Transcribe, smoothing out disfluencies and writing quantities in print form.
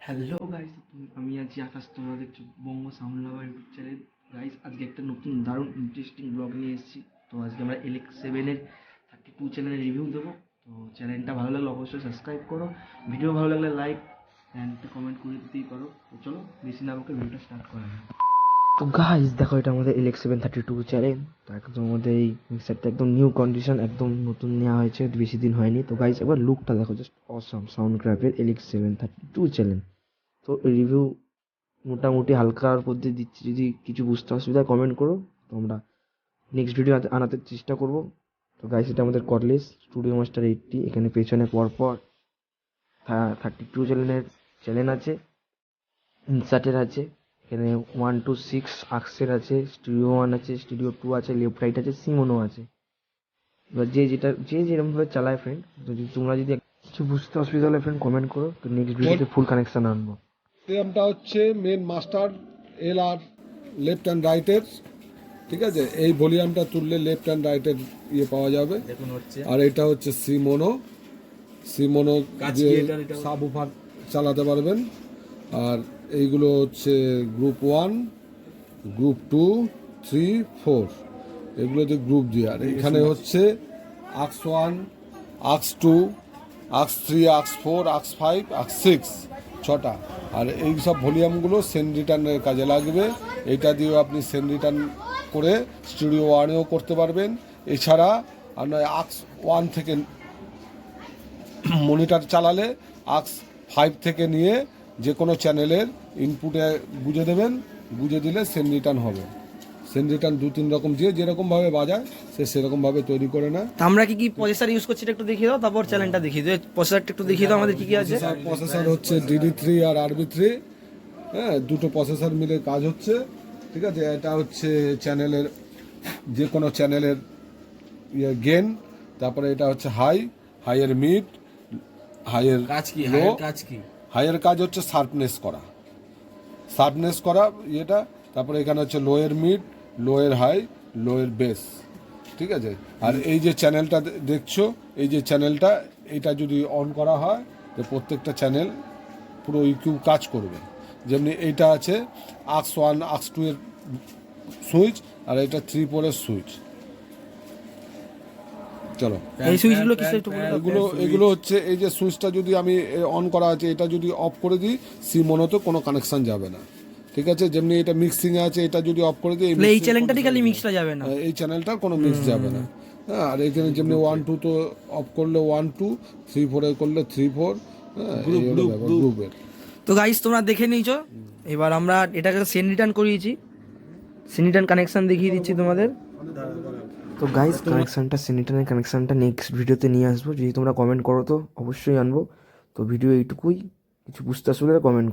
Hello guys, আমি আছি আকাশ, তোমরা দেখছো Banga sound lover YouTube channel. Guys, আজকে একটা নতুন দারুণ ইন্টারেস্টিং ব্লগ নিয়ে এসেছি। তো আজকে আমরা LX7-এর 32 চ্যানেলের রিভিউ দেবো। তো চ্যানেলটা ভালো লাগলে অবশ্যই সাবস্ক্রাইব করো, ভিডিও ভালো লাগলে লাইক অ্যান্ড কমেন্ট করে দিতেই পারো। তো চলো বেশি না আমাকে ভিডিওটা স্টার্ট করা যায়। তো গাইস দেখো, এটা আমাদের LX732 চ্যানেল। তো একদম আমাদের এই মিক্সারটা একদম নিউ কন্ডিশন, একদম নতুন নেওয়া হয়েছে, বেশি দিন হয়নি। তো গাইস একবার লুকটা দেখো, জাস্ট অসাম সাউন্ড ক্রাফের LX732 চ্যানেল। তো রিভিউ মোটামুটি হালকার মধ্যে দিচ্ছি, যদি কিছু বুঝতে অসুবিধা কমেন্ট করো, তো আমরা নেক্সট ভিডিও আনাতে চেষ্টা করব। তো গাইস, এটা আমাদের কর্ডলেস স্টুডিও মাস্টার 80। এখানে পেছনে পরপর 32 চ্যানেল আছে, ইনসার্টের আছে। এখানে 1 to 6 আক্সের আছে, স্টুডিও 1 আছে, স্টুডিও 2 আছে, লেফট রাইট আছে, সিমোনো আছে। এবার যে যেরকমভাবে চালায় ফ্রেন্ড, যদি তোমরা যদি কিছু বুঝতে অসুবিধা হলে ফ্রেন্ড কমেন্ট করো, তো নেক্সট ভিডিওতে ফুল কানেকশন আনবো। সিস্টেমটা হচ্ছে main master L R left and রাইটের, ঠিক আছে। এই ভলিউমটা তুললে লেফট অ্যান্ড রাইটের ইয়ে পাওয়া যাবে। আর এটা হচ্ছে সিমোনো যে সাব উফার চালাতে পারবেন। আর এইগুলো হচ্ছে গ্রুপ 1, গ্রুপ 2, 3, 4, এগুলো যে গ্রুপ দিয়ে। আর এখানে হচ্ছে আক্স 1, আক্স 2, আক্স 3, আক্স 4, আক্স 5, আক্স 6, 6টা। আর এই সব ভলিউমগুলো সেন্ড রিটার্নের কাজে লাগবে। এটা দিয়েও আপনি সেন্ড রিটার্ন করে স্টুডিও 1-এও করতে পারবেন। এছাড়া আপনার আক্স 1 থেকে মনিটর চালালে আক্স 5 থেকে নিয়ে যে কোনো চ্যানেলের ইনপুটে গুঁজে দেবেন, গুঁজে দিলে সেন্ড রিটার্ন হবে। সেন্ড রিটার্ন 2-3 রকম দিয়ে যেরকমভাবে বাজায় সে সেরকমভাবে তৈরি করে নেয়। আমরা কি প্রসেসর ইউজ করছি এটা একটু দেখিয়ে দাও, তারপর চ্যানেলটা দেখিয়ে দাও। প্রসেসরটা একটু দেখিয়ে দাও আমাদের কি কি আছে। প্রসেসর হচ্ছে DD3 আর RB3, হ্যাঁ, দুটো প্রসেসর মিলে কাজ হচ্ছে, ঠিক আছে। এটা হচ্ছে চ্যানেলের যে কোনো চ্যানেলের ইয়ে গেন। তারপরে এটা হচ্ছে হাইয়ের মিড, হাইয়ের কাজ কি লো। কাজ কি হাইয়ের কাজ হচ্ছে শার্পনেস করা ইয়েটা। তারপরে এখানে হচ্ছে লোয়ের মিড, লোয়ের হাই, লোয়ের বেস, ঠিক আছে। আর এই যে চ্যানেলটা দেখছো, এই যে চ্যানেলটা, এটা যদি অন করা হয় তো প্রত্যেকটা চ্যানেল পুরো ইকিউ কাজ করবে। যেমনি এইটা আছে আক্স 1, আক্স 2 এর সুইচ, আর এটা 3, 4 এর সুইচ। চলো, এই সুইচগুলো কিসের একটু বলে দাও। এগুলো হচ্ছে এই যে সুইচটা যদি আমি অন করা আছে, এটা যদি অফ করে দিই সিমোনোতে কোনো কানেকশন যাবে না, ঠিক আছে। যেমনি এটা মিক্সিং এ আছে, এটা যদি অফ করে দিই এই চ্যানেলটারই খালি মিক্সটা যাবে না, এই চ্যানেলটার কোনো মিক্স যাবে না। হ্যাঁ, আর এখানে যেমনি 1, 2 তো অফ করলে 1, 2, 3, 4 এ করলে 3, 4, গ্রুপের। তো গাইস তোমরা দেখে নিয়েছো। এবার আমরা এটাকে সেন্ড রিটার্ন করিয়েছি, সেন্ড রিটার্ন কানেকশন দেখিয়ে দিচ্ছি তোমাদের। তো গাইস, কানেকশানটা সেনিটারের কানেকশানটা নেক্সট ভিডিওতে নিয়ে আসবো, যদি তোমরা কমেন্ট করো তো অবশ্যই আনবো। তো ভিডিও এইটুকুই, কিছু বুঝতে অসুবিধা কমেন্ট